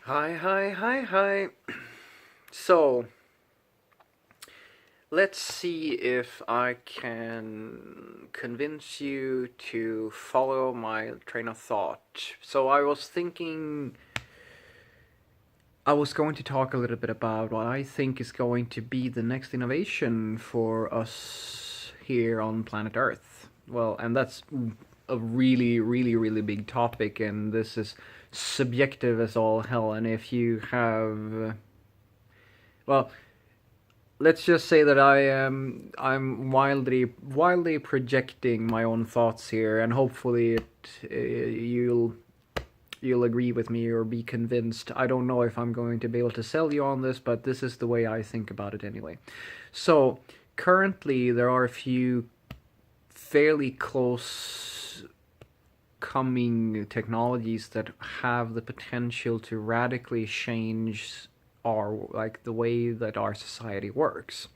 Hi, hi, hi, hi. So, let's see if I can convince you to follow my train of thought. So, I was going to talk a little bit about what I think is going to be the next innovation for us here on planet Earth. Well, and that's a really, really, really big topic, and this is subjective as all hell. And if you have, well, let's just say that I'm wildly projecting my own thoughts here, and hopefully you'll agree with me or be convinced. I don't know if I'm going to be able to sell you on this, but this is the way I think about it anyway. So currently there are a few fairly close coming technologies that have the potential to radically change our like the way that our society works.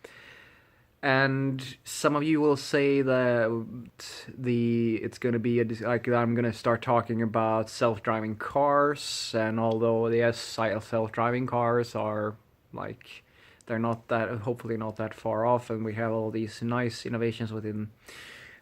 And some of you will say that it's going to be like I'm going to start talking about self-driving cars, and although yes, self-driving cars are like they're not that hopefully not that far off, and we have all these nice innovations within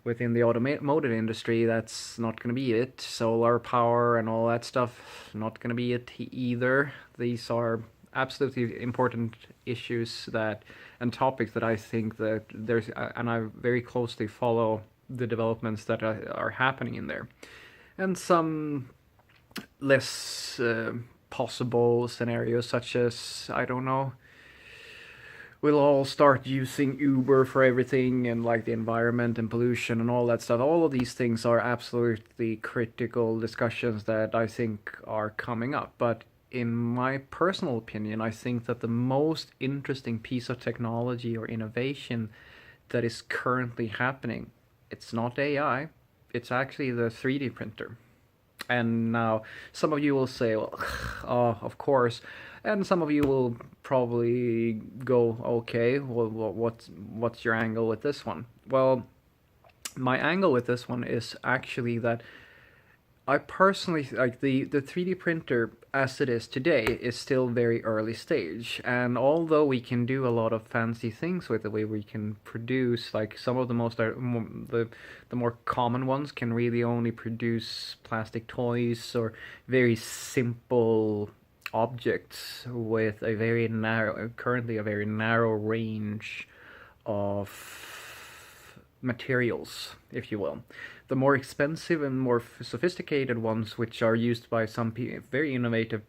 the automotive industry, that's not going to be it. Solar power and all that stuff, not going to be it either. These are absolutely important issues that and topics that I think that there's, and I very closely follow the developments that are happening in there, and some less possible scenarios such as I don't know, we'll all start using Uber for everything and like the environment and pollution and all that stuff. All of these things are absolutely critical discussions that I think are coming up. But in my personal opinion, I think that the most interesting piece of technology or innovation that is currently happening, it's not AI, it's actually the 3D printer. And now some of you will say, well, oh, of course. And some of you will probably go, okay, well, what's your angle with this one? Well, my angle with this one is actually that I personally like the 3D printer as it is today is still very early stage, and although we can do a lot of fancy things with the way we can produce, like some of the the more common ones can really only produce plastic toys or very simple objects with a very narrow, currently a very narrow range of materials, if you will. The more expensive and more sophisticated ones, which are used by some very innovative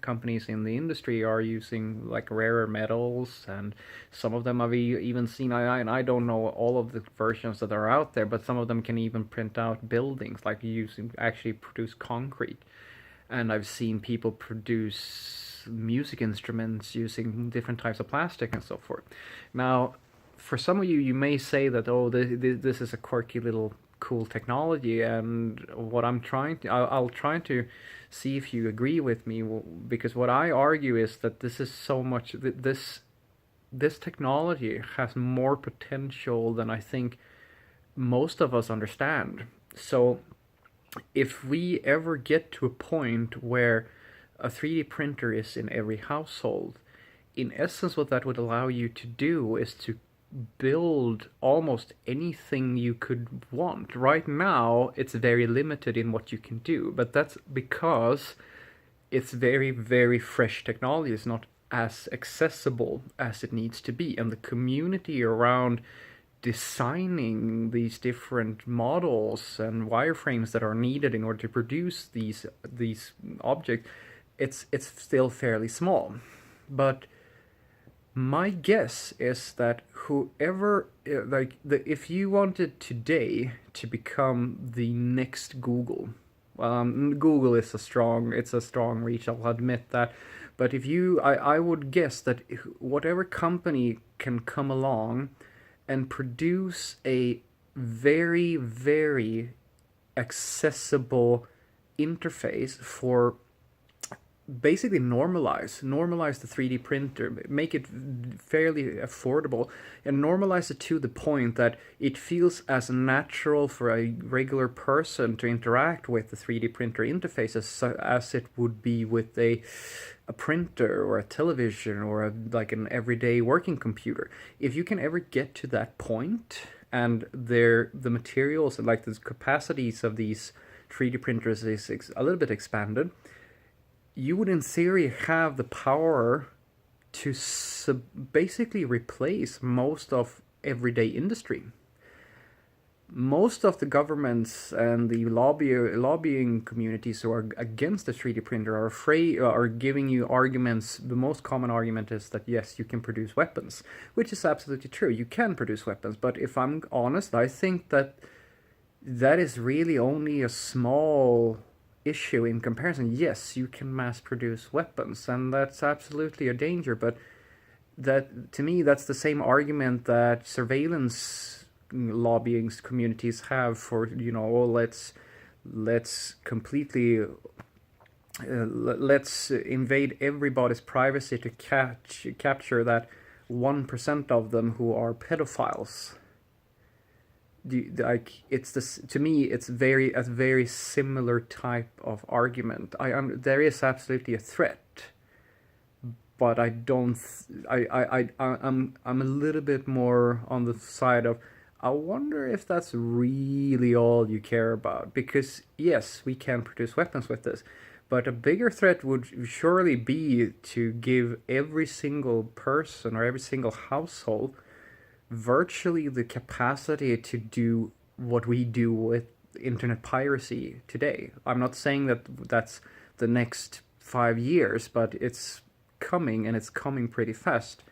companies in the industry, are using like rarer metals, and some of them I've even seen. I don't know all of the versions that are out there, but some of them can even print out buildings, like using actually produce concrete. And I've seen people produce music instruments using different types of plastic and so forth. Now, for some of you, you may say that, oh, this is a quirky little cool technology, and what I'll try to see if you agree with me, because what I argue is that this is so much this technology has more potential than I think most of us understand. So if we ever get to a point where a 3D printer is in every household, in essence, what that would allow you to do is to build almost anything you could want. Right now, it's very limited in what you can do, but that's because it's very, very fresh technology. It's not as accessible as it needs to be, and the community around designing these different models and wireframes that are needed in order to produce these objects, it's still fairly small. But my guess is that whoever if you wanted today to become the next Google, Google is a strong reach, I'll admit that, but if I would guess that whatever company can come along and produce a very, very accessible interface for basically normalize the 3D printer, make it fairly affordable, and normalize it to the point that it feels as natural for a regular person to interact with the 3D printer interface as it would be with a printer or a television or like an everyday working computer. If you can ever get to that point, and the materials and like the capacities of these 3D printers is a little bit expanded, you would in theory have the power to basically replace most of everyday industry. Most of the governments and the lobbying communities who are against the 3D printer are giving you arguments. The most common argument is that yes, you can produce weapons, which is absolutely true. You can produce weapons, but if I'm honest, I think that is really only a small issue in comparison. Yes, you can mass produce weapons, and that's absolutely a danger, but that, to me, that's the same argument that surveillance lobbying communities have for, oh, let's completely let's invade everybody's privacy to capture that 1% of them who are pedophiles. Like, it's this, to me, it's a very similar type of argument. There is absolutely a threat, but I don't. I'm a little bit more on the side of, I wonder if that's really all you care about. Because yes, we can produce weapons with this, but a bigger threat would surely be to give every single person or every single household virtually the capacity to do what we do with internet piracy today. I'm not saying that that's the next 5 years, but it's coming, and it's coming pretty fast.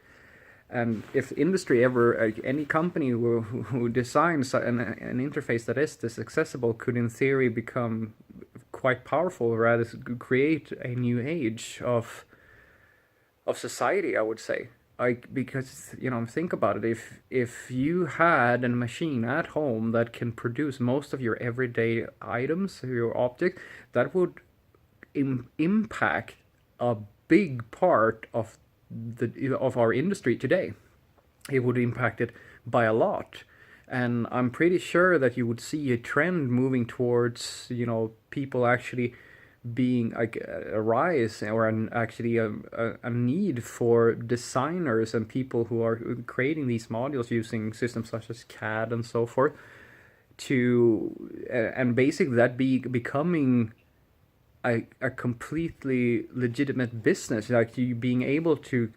And if industry ever, any company who designs an interface that is this accessible could in theory become quite powerful, rather create a new age of society, I would say. Because think about it. If you had a machine at home that can produce most of your everyday items, your object, that would impact a big part of our industry today. It would impact it by a lot, and I'm pretty sure that you would see a trend moving towards people actually being like a rise, or actually a need for designers and people who are creating these modules using systems such as CAD and so forth, and basically that becoming a completely legitimate business, like you being able to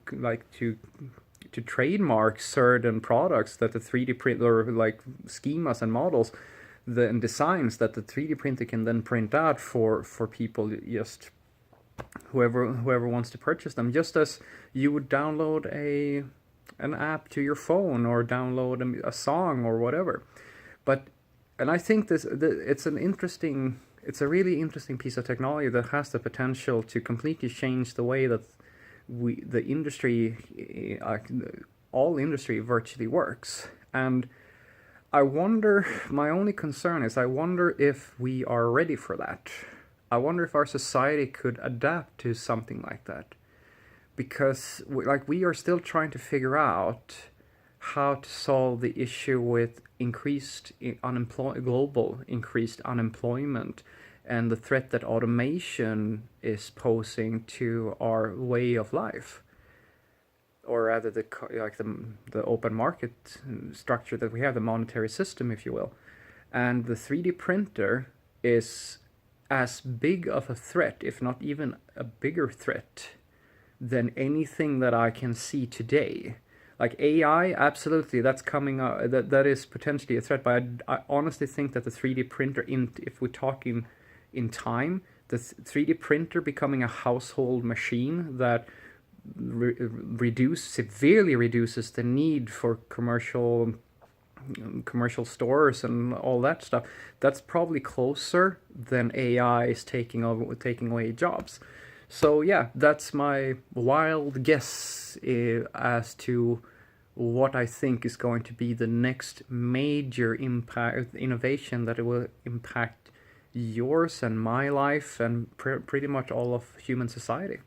trademark certain products that the 3D printer, like schemas and models, and designs that the 3D printer can then print out for people, just whoever wants to purchase them, just as you would download an app to your phone or download a song or whatever. And I think it's a really interesting piece of technology that has the potential to completely change the way that the industry, all industry virtually works. And my only concern is, I wonder if we are ready for that. I wonder if our society could adapt to something like that. Because we are still trying to figure out how to solve the issue with global increased unemployment, and the threat that automation is posing to our way of life, or rather the open market structure that we have, the monetary system, if you will. And the 3D printer is as big of a threat, if not even a bigger threat, than anything that I can see today. Like AI, absolutely, that's coming up. That is potentially a threat, but I honestly think that the 3D printer, if we're talking in time, the 3D printer becoming a household machine that severely reduces the need for commercial stores and all that stuff. That's probably closer than AI is taking away jobs. So yeah, that's my wild guess as to what I think is going to be the next major innovation that it will impact yours and my life and pretty much all of human society.